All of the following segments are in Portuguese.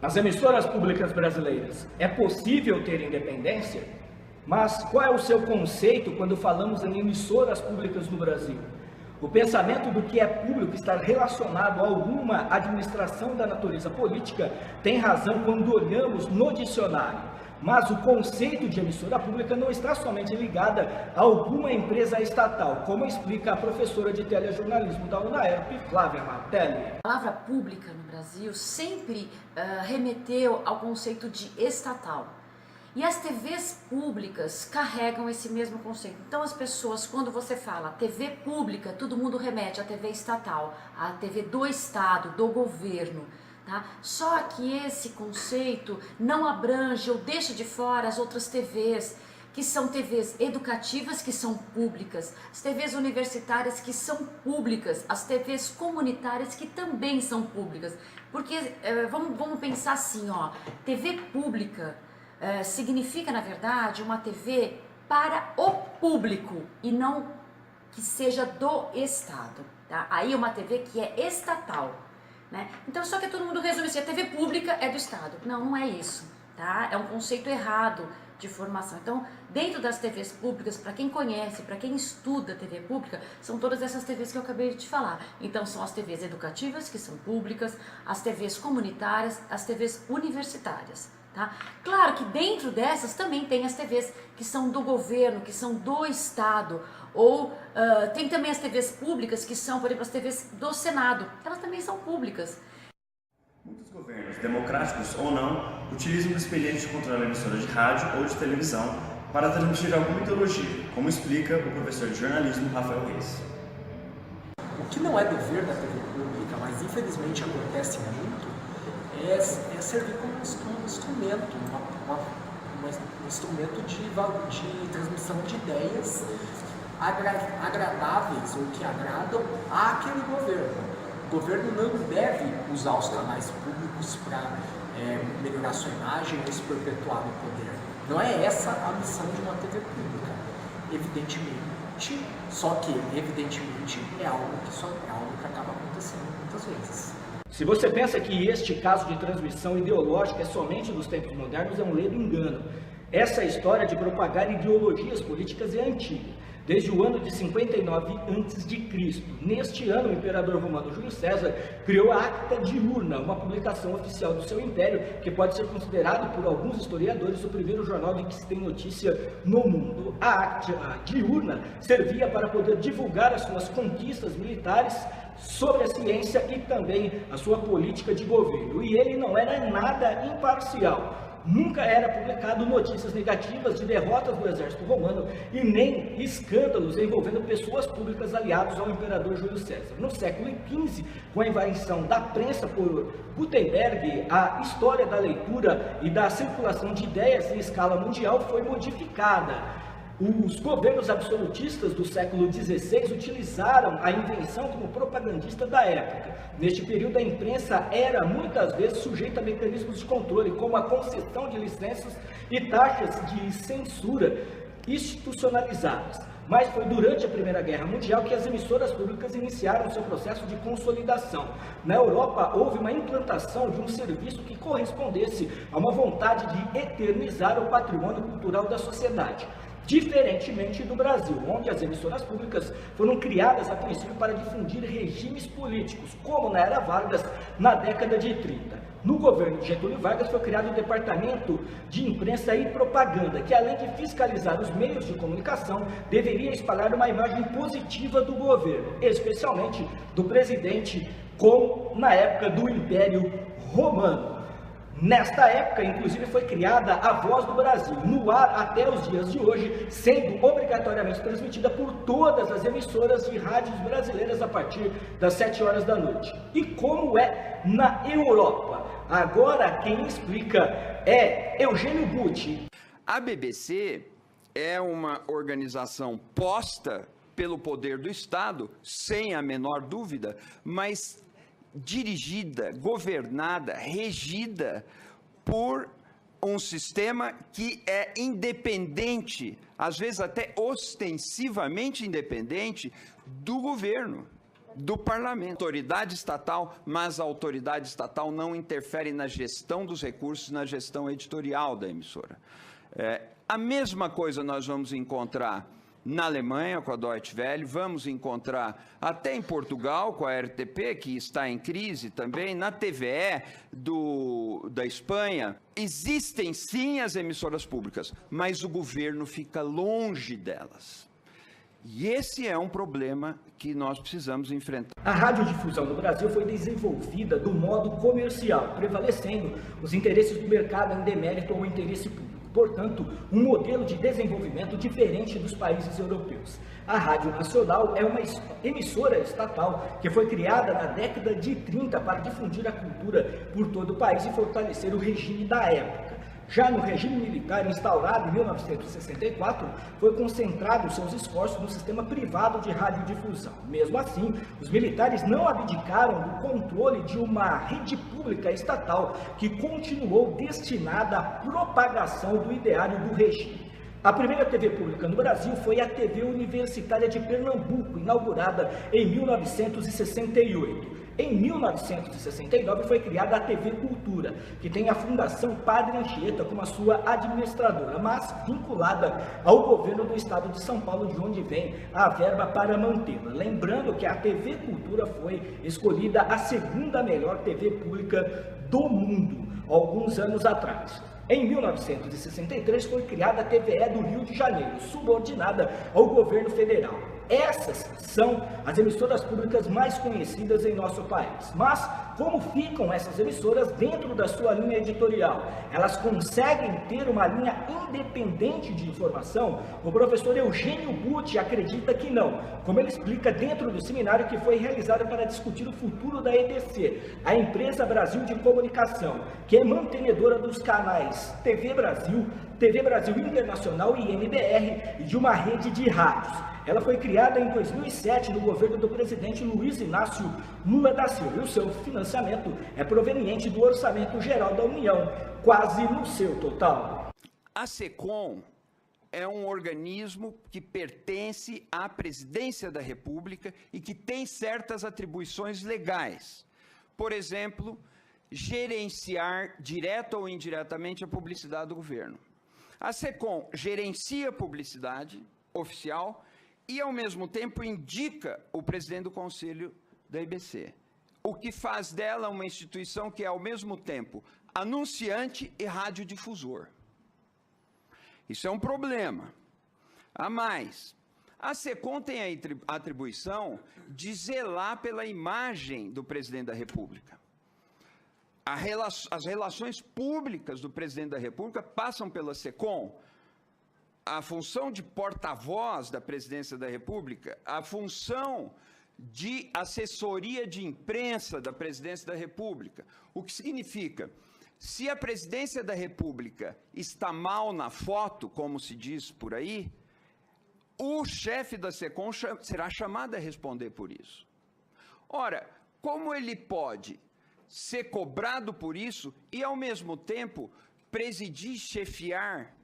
Nas emissoras públicas brasileiras, é possível ter independência? Mas qual é o seu conceito quando falamos em emissoras públicas no Brasil? O pensamento do que é público está relacionado a alguma administração da natureza política tem razão quando olhamos no dicionário. Mas o conceito de emissora pública não está somente ligada a alguma empresa estatal, como explica a professora de telejornalismo da UNAERP, Flávia Martelli. A palavra pública no Brasil sempre remeteu ao conceito de estatal. E as TVs públicas carregam esse mesmo conceito. Então as pessoas, quando você fala TV pública, todo mundo remete à TV estatal, à TV do Estado, do governo. Tá? Só que esse conceito não abrange ou deixa de fora as outras TVs, que são TVs educativas, que são públicas, as TVs universitárias, que são públicas, as TVs comunitárias, que também são públicas. Porque vamos pensar assim, ó, TV pública significa, na verdade, uma TV para o público e não que seja do Estado. Tá? Aí é uma TV que é estatal. Né? Então, só que todo mundo resume assim, a TV pública é do Estado. Não, não é isso, tá? É um conceito errado de formação. Então, dentro das TVs públicas, para quem conhece, para quem estuda TV pública, são todas essas TVs que eu acabei de te falar. Então, são as TVs educativas, que são públicas, as TVs comunitárias, as TVs universitárias. Tá? Claro que dentro dessas também tem as TVs que são do governo, que são do Estado, ou tem também as TVs públicas que são, por exemplo, as TVs do Senado, elas também são públicas. Muitos governos, democráticos ou não, utilizam o expediente de controle da emissora de rádio ou de televisão para transmitir alguma ideologia, como explica o professor de jornalismo Rafael Reis. O que não é dever da TV pública, mas infelizmente acontece muito, é servir como um instrumento, um instrumento de transmissão de ideias agradáveis ou que agradam àquele governo. O governo não deve usar os canais públicos para melhorar sua imagem ou se perpetuar no poder. Não é essa a missão de uma TV pública. Evidentemente, só que evidentemente é algo que acaba acontecendo muitas vezes. Se você pensa que este caso de transmissão ideológica é somente dos tempos modernos, é um ledo engano. Essa história de propagar ideologias políticas é antiga, desde o ano de 59 a.C. Neste ano, o imperador romano Júlio César criou a Acta Diurna, uma publicação oficial do seu império, que pode ser considerado por alguns historiadores o primeiro jornal de que se tem notícia no mundo. A Acta Diurna servia para poder divulgar as suas conquistas militares sobre a ciência e também a sua política de governo. E ele não era nada imparcial. Nunca era publicado notícias negativas de derrotas do exército romano e nem escândalos envolvendo pessoas públicas aliadas ao imperador Júlio César. No século XV, com a invenção da prensa por Gutenberg, a história da leitura e da circulação de ideias em escala mundial foi modificada. Os governos absolutistas do século XVI utilizaram a invenção como propagandista da época. Neste período, a imprensa era muitas vezes sujeita a mecanismos de controle, como a concessão de licenças e taxas de censura institucionalizadas. Mas foi durante a Primeira Guerra Mundial que as emissoras públicas iniciaram seu processo de consolidação. Na Europa, houve uma implantação de um serviço que correspondesse a uma vontade de eternizar o patrimônio cultural da sociedade. Diferentemente do Brasil, onde as emissoras públicas foram criadas a princípio para difundir regimes políticos, como na era Vargas, na década de 30. No governo de Getúlio Vargas foi criado o Departamento de Imprensa e Propaganda, que além de fiscalizar os meios de comunicação, deveria espalhar uma imagem positiva do governo, especialmente do presidente, como na época do Império Romano. Nesta época, inclusive, foi criada a Voz do Brasil, no ar até os dias de hoje, sendo obrigatoriamente transmitida por todas as emissoras de rádios brasileiras a partir das 7 horas da noite. E como é na Europa? Agora quem explica é Eugênio Butti. A BBC é uma organização posta pelo poder do Estado, sem a menor dúvida, mas dirigida, governada, regida por um sistema que é independente, às vezes até ostensivamente independente, do governo. do parlamento. Autoridade estatal, mas a autoridade estatal não interfere na gestão dos recursos, na gestão editorial da emissora. A mesma coisa nós vamos encontrar na Alemanha, com a Deutsche Welle, vamos encontrar até em Portugal, com a RTP, que está em crise também, na TVE da Espanha. Existem sim as emissoras públicas, mas o governo fica longe delas. E esse é um problema que nós precisamos enfrentar. A radiodifusão no Brasil foi desenvolvida do modo comercial, prevalecendo os interesses do mercado em demérito ao interesse público. Portanto, um modelo de desenvolvimento diferente dos países europeus. A Rádio Nacional é uma emissora estatal que foi criada na década de 30 para difundir a cultura por todo o país e fortalecer o regime da época. Já no regime militar instaurado em 1964, foi concentrado seus esforços no sistema privado de radiodifusão. Mesmo assim, os militares não abdicaram do controle de uma rede pública estatal que continuou destinada à propagação do ideário do regime. A primeira TV pública no Brasil foi a TV Universitária de Pernambuco, inaugurada em 1968. Em 1969 foi criada a TV Cultura, que tem a Fundação Padre Anchieta como a sua administradora, mas vinculada ao governo do estado de São Paulo, de onde vem a verba para mantê-la. Lembrando que a TV Cultura foi escolhida a segunda melhor TV pública do mundo, alguns anos atrás. Em 1963 foi criada a TVE do Rio de Janeiro, subordinada ao governo federal. Essas são as emissoras públicas mais conhecidas em nosso país. Mas como ficam essas emissoras dentro da sua linha editorial? Elas conseguem ter uma linha independente de informação? O professor Eugênio Butti acredita que não, como ele explica dentro do seminário que foi realizado para discutir o futuro da EBC, a Empresa Brasil de Comunicação, que é mantenedora dos canais TV Brasil Internacional e MBR e de uma rede de rádios. Ela foi criada em 2007 no governo do presidente Luiz Inácio Lula da Silva e o seu financiamento é proveniente do Orçamento Geral da União, quase no seu total. A SECOM é um organismo que pertence à Presidência da República e que tem certas atribuições legais. Por exemplo, gerenciar, direta ou indiretamente, a publicidade do governo. A SECOM gerencia a publicidade oficial e, ao mesmo tempo, indica o presidente do Conselho da EBC, o que faz dela uma instituição que é, ao mesmo tempo, anunciante e radiodifusor. Isso é um problema. A mais, a SECOM tem a atribuição de zelar pela imagem do presidente da República. As relações públicas do presidente da República passam pela SECOM. A função de porta-voz da Presidência da República, a função de assessoria de imprensa da Presidência da República. O que significa, se a Presidência da República está mal na foto, como se diz por aí, o chefe da SECOM será chamado a responder por isso. Ora, como ele pode ser cobrado por isso e, ao mesmo tempo, presidir, chefiar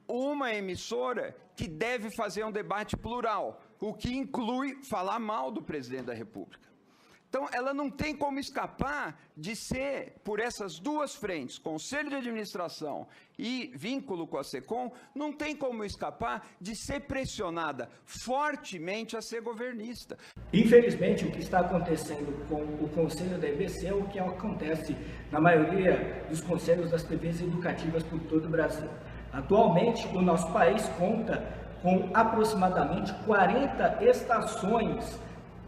uma emissora que deve fazer um debate plural, o que inclui falar mal do presidente da República? Então, ela não tem como escapar de ser, por essas duas frentes, Conselho de Administração e vínculo com a SECOM, não tem como escapar de ser pressionada fortemente a ser governista. Infelizmente, o que está acontecendo com o Conselho da EBC é o que acontece na maioria dos conselhos das TVs educativas por todo o Brasil. Atualmente, o nosso país conta com aproximadamente 40 estações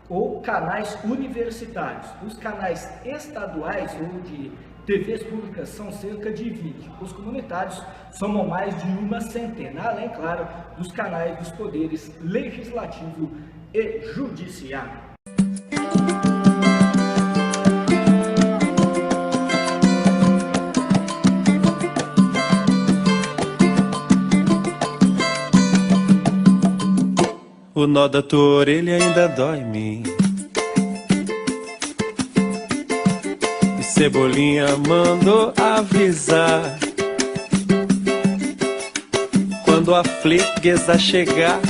ou canais universitários. Os canais estaduais ou de TVs públicas são cerca de 20. Os comunitários somam mais de uma centena, além, claro, dos canais dos poderes legislativo e judiciário. O nó da tua orelha ainda dói em mim. E Cebolinha mandou avisar: quando a freguesa chegar,